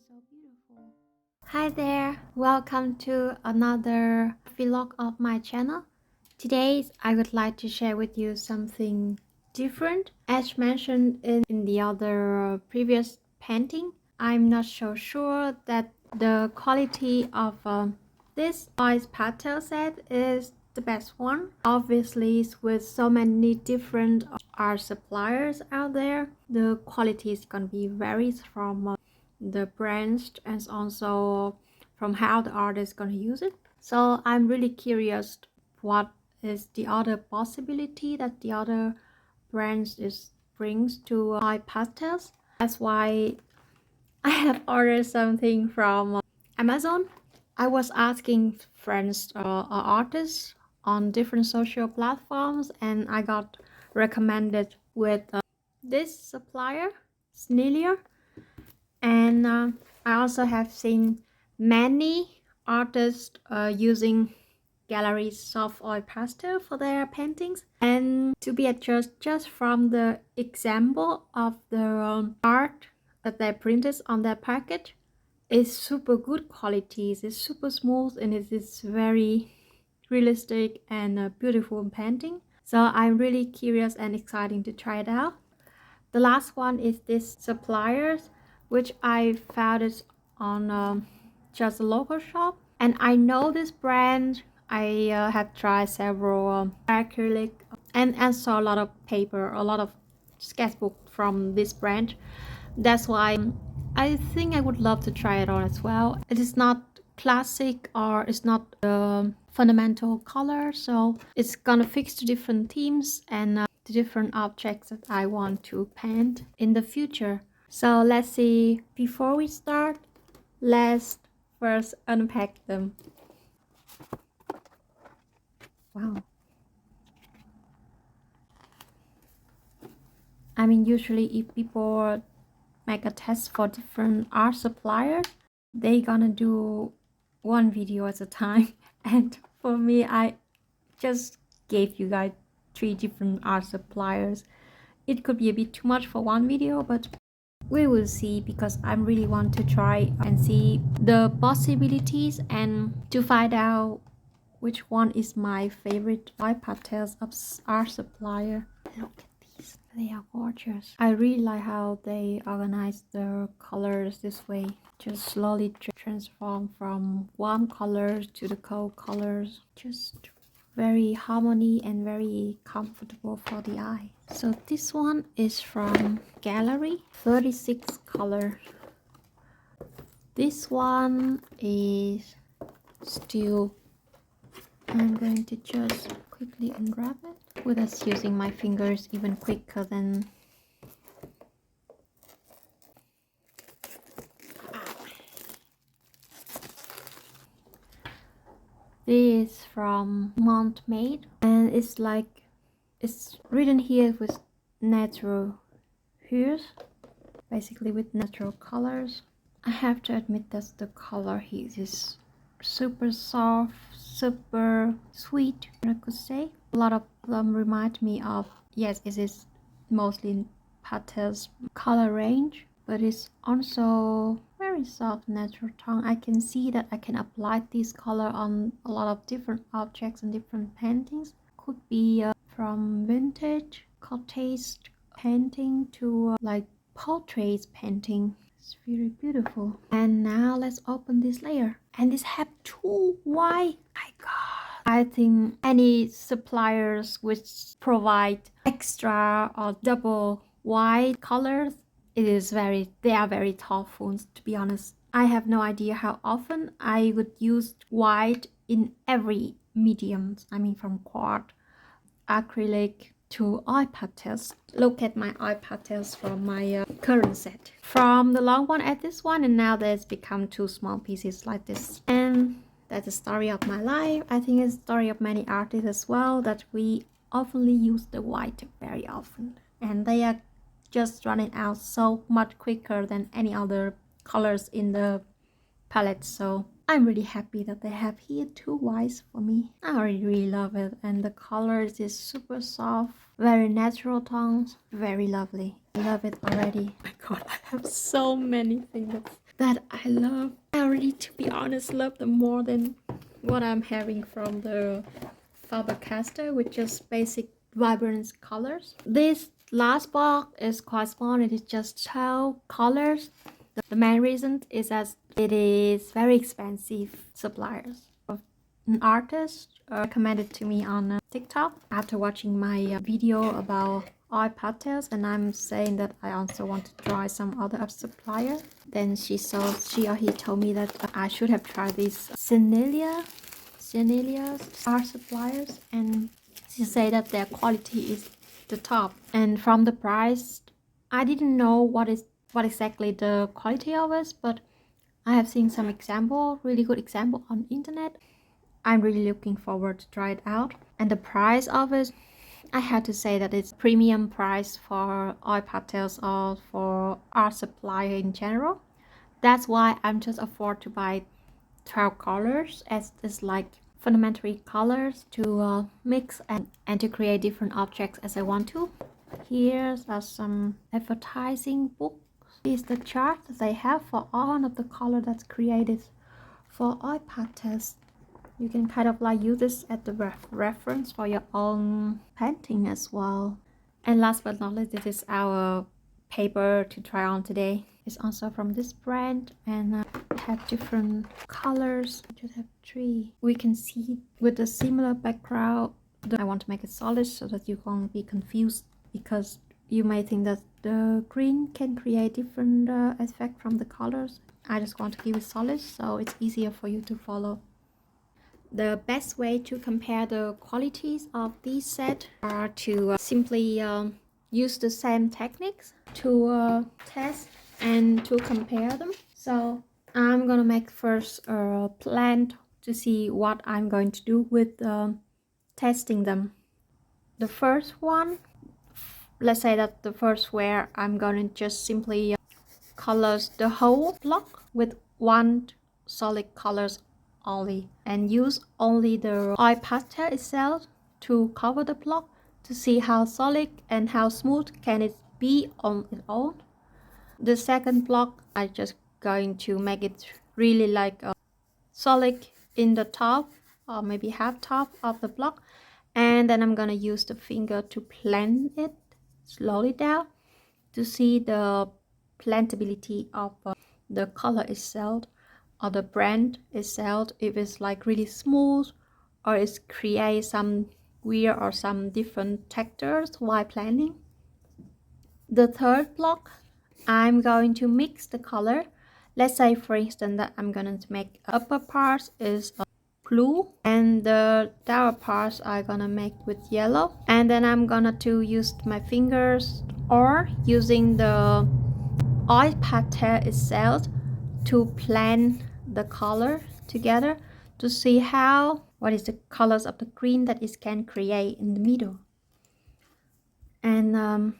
so beautiful. Hi there, welcome to another vlog of my channel. Today I would like to share with you something different. As mentioned in the other previous painting, I'm not so sure that the quality of this oil pastel set is the best one. Obviously, with so many different art suppliers out there, the quality is gonna be varies from the brands and also from how the artist is gonna use it. So I'm really curious what is the other possibility that the other brands brings to oil pastels. That's why I have ordered something from Amazon. I was asking friends or artists on different social platforms, and I got recommended with this supplier, Sennelier. And I also have seen many artists using gallery soft oil pastel for their paintings. And to be adjusted just from the example of the art that they printed on their package, is super good quality. It's super smooth and it is very realistic and beautiful painting. So I'm really curious and excited to try it out. The last one is this suppliers, which I found it on just a local shop, and I know this brand. I have tried several acrylic and saw a lot of paper, a lot of sketchbook from this brand. That's why I think I would love to try it on as well. It is not classic or it's not fundamental color, so it's gonna fix to different themes and the different objects that I want to paint in the future. So let's see. Before we start, let's first unpack them. Wow. I mean, usually if people make a test for different art suppliers, they gonna do one video at a time. And for me, I just gave you guys 3 different art suppliers. It could be a bit too much for one video, but we will see, because I really want to try and see the possibilities and to find out which one is my favorite oil pastels of art supplier. Look at these, they are gorgeous. I really like how they organize the colors this way, just slowly transform from warm colors to the cold colors. Just very harmony and very comfortable for the eye. So this one is from Gallery, 36 colors. This one is still, I'm going to just quickly unwrap it with us using my fingers even quicker than this is from Mont Marte, and it's like, it's written here with natural hues, basically with natural colors. I have to admit that the color here is super soft, super sweet, I could say. A lot of them remind me of, yes, it is mostly pastels color range, but it's also very soft natural tone. I can see that I can apply this color on a lot of different objects and different paintings. Could be from vintage cottage painting to like portraits painting. It's very beautiful. And now let's open this layer. And this have 2 white. My god. I think any suppliers which provide extra or double white colors, they are very thoughtful, to be honest. I have no idea how often I would use white in every medium. I mean, from quartz, acrylic to oil pastels. Look at my oil pastels from my current set. From the long one at this one, and now there's become 2 small pieces like this. And that's the story of my life. I think it's the story of many artists as well, that we oftenly use the white very often. And they are just running out so much quicker than any other colors in the palette. So I'm really happy that they have here 2 whites for me. I really love it, and the colors is super soft, very natural tones, very lovely. I love it already. Oh my god, I have so many things that I love. I really, to be honest, love them more than what I'm having from the Faber Castell, which is basic vibrant colors. This last box is quite small. It is just 12 colors. The main reason is that it is very expensive suppliers. An artist recommended to me on TikTok after watching my video about oil pastels, and I'm saying that I also want to try some other supplier. Then she or he told me that I should have tried these Sennelier art suppliers, and she said that their quality is the top. And from the price, I didn't know what exactly the quality of it, but I have seen some really good example on internet. I'm really looking forward to try it out. And the price of it, I had to say that it's premium price for oil pastels or for art supplier in general. That's why I'm just afford to buy 12 colors, as it's like fundamentally colors to mix and to create different objects as I want to. Here's some advertising books. This is the chart that they have for all of the color that's created for oil pastels. You can kind of like use this as the reference for your own painting as well. And last but not least, this is our paper to try on today. It's also from this brand and have different colors. I just have 3. We can see with a similar background. I want to make it solid so that you won't be confused, because you may think that the green can create different effect from the colors. I just want to keep it solid so it's easier for you to follow. The best way to compare the qualities of these sets are to simply use the same techniques to test and to compare them. So I'm gonna make first a plan to see what I'm going to do with testing them. The first one, let's say that the first where I'm gonna just simply colors the whole block with one solid colors only, and use only the oil pastel itself to cover the block to see how solid and how smooth can it be on its own. The second block, I just going to make it really like a solid in the top or maybe half top of the block, and then I'm gonna use the finger to blend it slowly down to see the blendability of the color itself or the brand itself, if it's like really smooth or it creates some weird or some different textures while blending. The third block, I'm going to mix the color. Let's say for instance that I'm gonna make upper parts is blue and the lower parts are gonna make with yellow, and then I'm gonna to use my fingers or using the oil pastel itself to blend the color together to see what is the colors of the green that it can create in the middle. And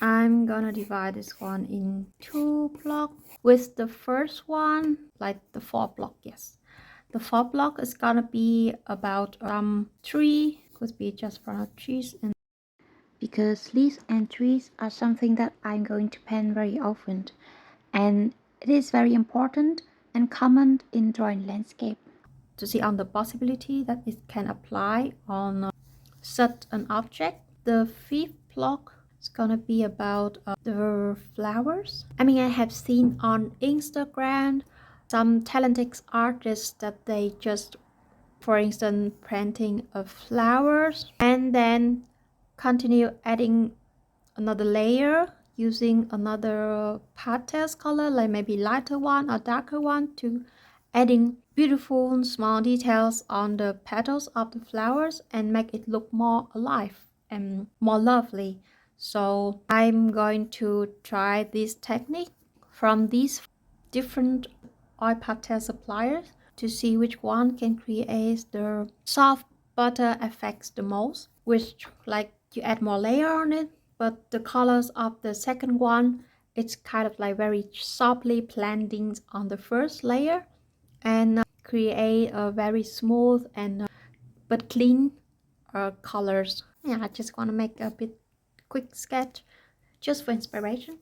I'm gonna divide this one in 2 blocks. With the first one, like the 4th block, yes. The 4th block is gonna be about tree, could be just from trees, and because leaves and trees are something that I'm going to paint very often, and it is very important and common in drawing landscape to see on the possibility that it can apply on such an object. The 5th block is gonna be about the flowers. I mean, I have seen on Instagram some talented artists that they just, for instance, planting flowers and then continue adding another layer using another pastels color, like maybe lighter one or darker one, to adding beautiful small details on the petals of the flowers and make it look more alive and more lovely. So I'm going to try this technique from these different oil pastel suppliers to see which one can create the soft butter effects the most, which like you add more layer on it, but the colors of the second one, it's kind of like very softly blending on the first layer and create a very smooth and but clean colors. Yeah, I just want to make a bit quick sketch just for inspiration.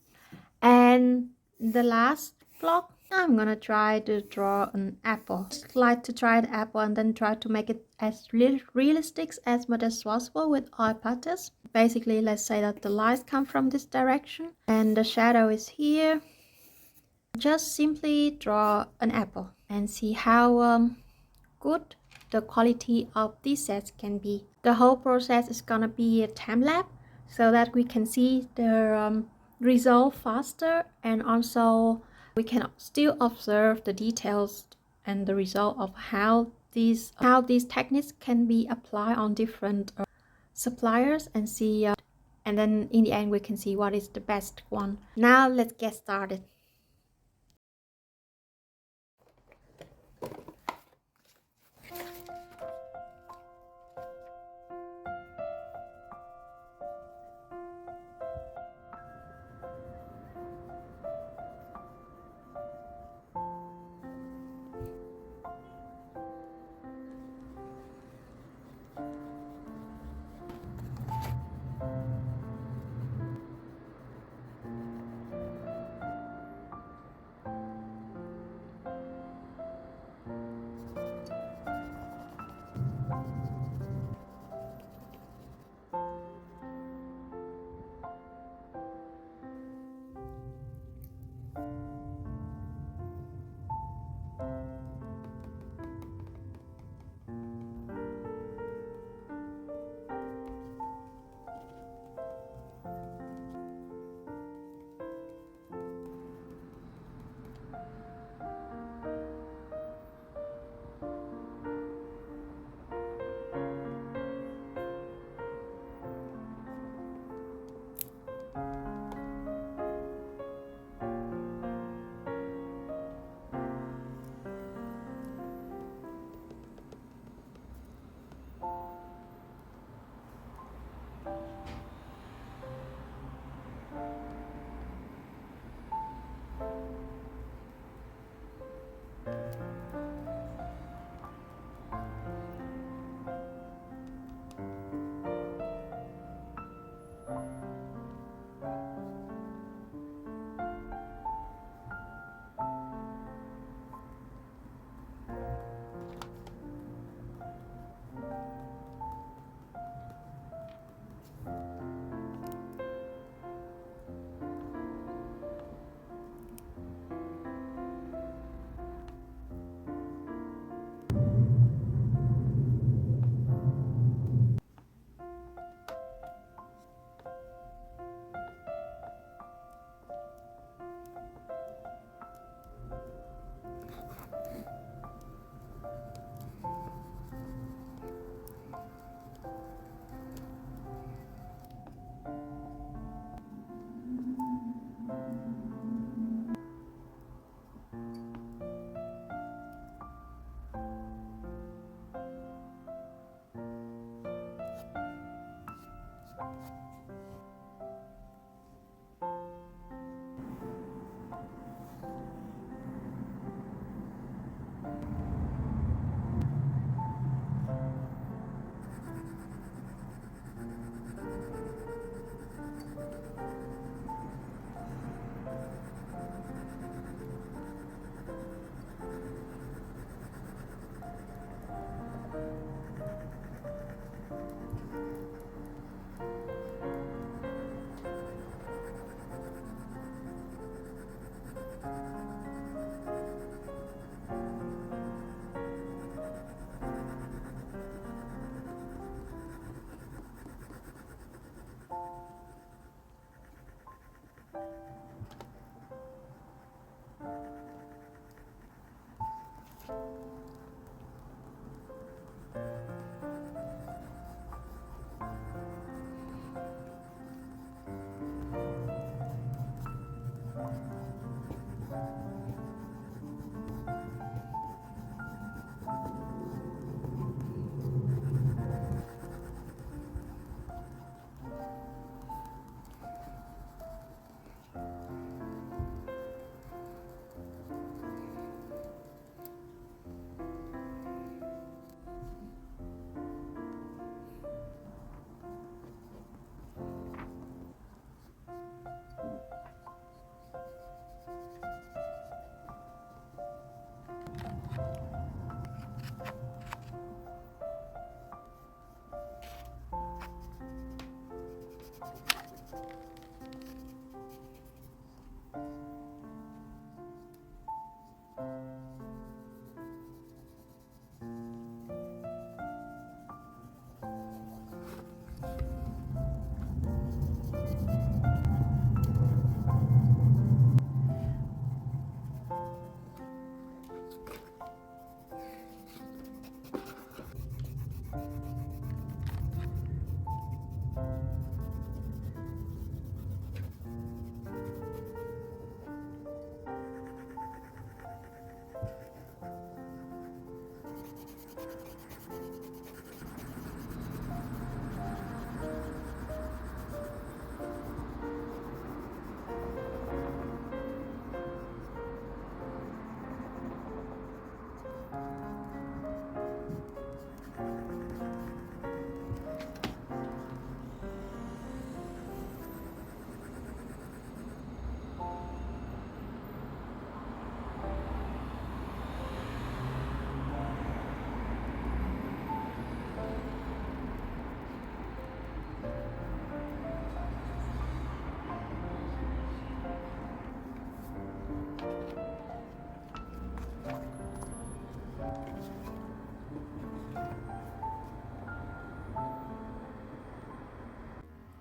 And the last vlog, I'm gonna try to draw an apple. Just like to try the apple and then try to make it as realistic as much as possible with oil pastels. Basically, let's say that the lights come from this direction and the shadow is here. Just simply draw an apple and see how good the quality of these sets can be. The whole process is gonna be a time lapse so that we can see the result faster, and also we can still observe the details and the result of how these techniques can be applied on different suppliers, and see and then in the end we can see what is the best one. Now let's get started.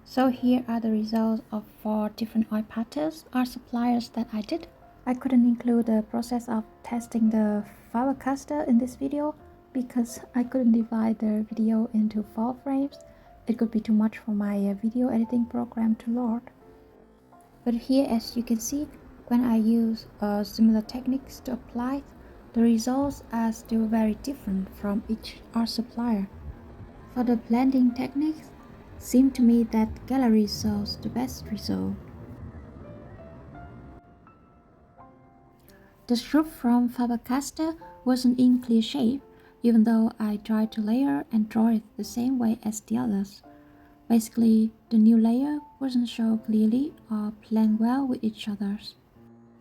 So here are the results of 4 different oil pastels or suppliers that I did. I couldn't include the process of testing the Faber Castell in this video because I couldn't divide the video into 4 frames. It could be too much for my video editing program to load. But here, as you can see, when I use similar techniques to apply, the results are still very different from each art supplier. For the blending techniques, it seemed to me that gallery shows the best result. The stroke from Faber Castell wasn't in clear shape, even though I tried to layer and draw it the same way as the others. Basically, the new layer wasn't shown clearly or blend well with each other's.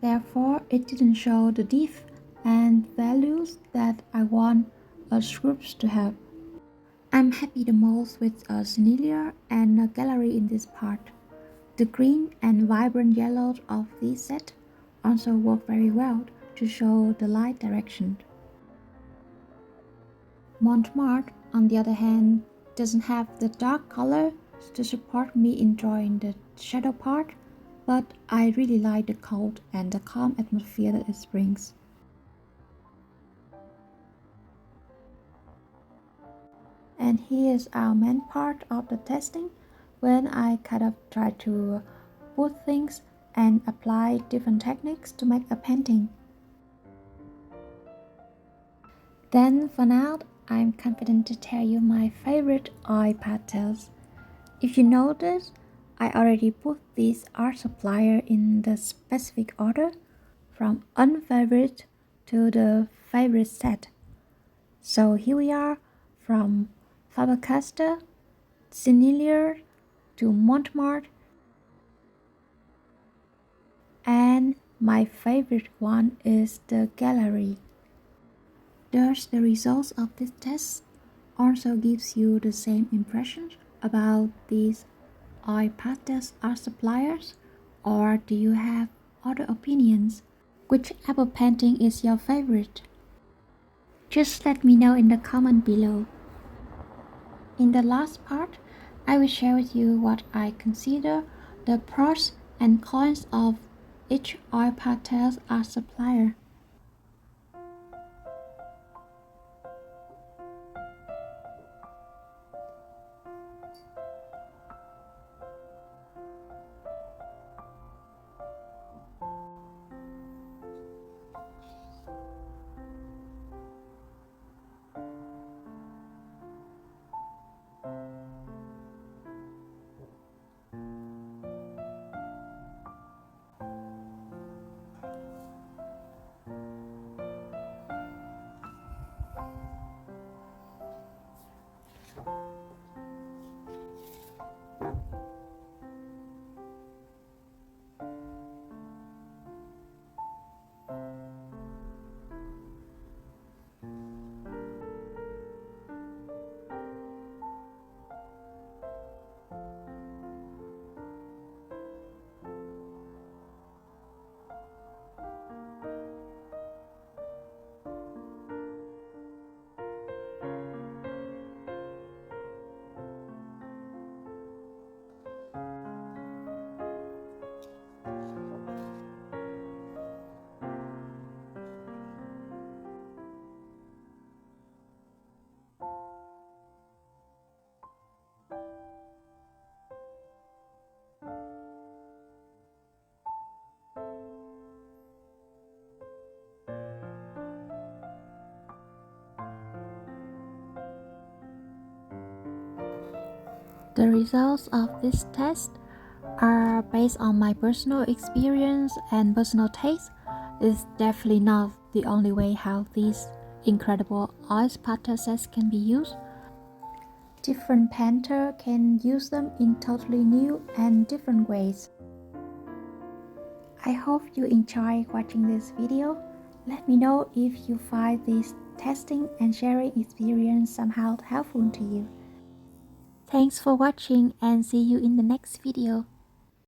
Therefore, it didn't show the depth and values that I want groups to have. I'm happy the most with a Sennelier and a gallery in this part. The green and vibrant yellows of this set also work very well to show the light direction. Mont Marte, on the other hand, doesn't have the dark color to support me in drawing the shadow part, but I really like the cold and the calm atmosphere that it brings. And here's our main part of the testing, when I kind of try to put things and apply different techniques to make a painting. Then for now, I'm confident to tell you my favorite oil pastels. If you notice, I already put this art supplier in the specific order from unfavorite to the favorite set. So here we are from Faber Castell, Sennelier to Mont Marte, and my favorite one is the gallery. Thus, the results of this test also gives you the same impressions about these oil pastels art suppliers, or do you have other opinions? Which apple painting is your favorite? Just let me know in the comment below. In the last part, I will share with you what I consider the pros and cons of each oil pastels art supplier. The results of this test are based on my personal experience and personal taste. It's definitely not the only way how these incredible oil pastel sets can be used. Different painters can use them in totally new and different ways. I hope you enjoy watching this video. Let me know if you find this testing and sharing experience somehow helpful to you. Thanks for watching and see you in the next video.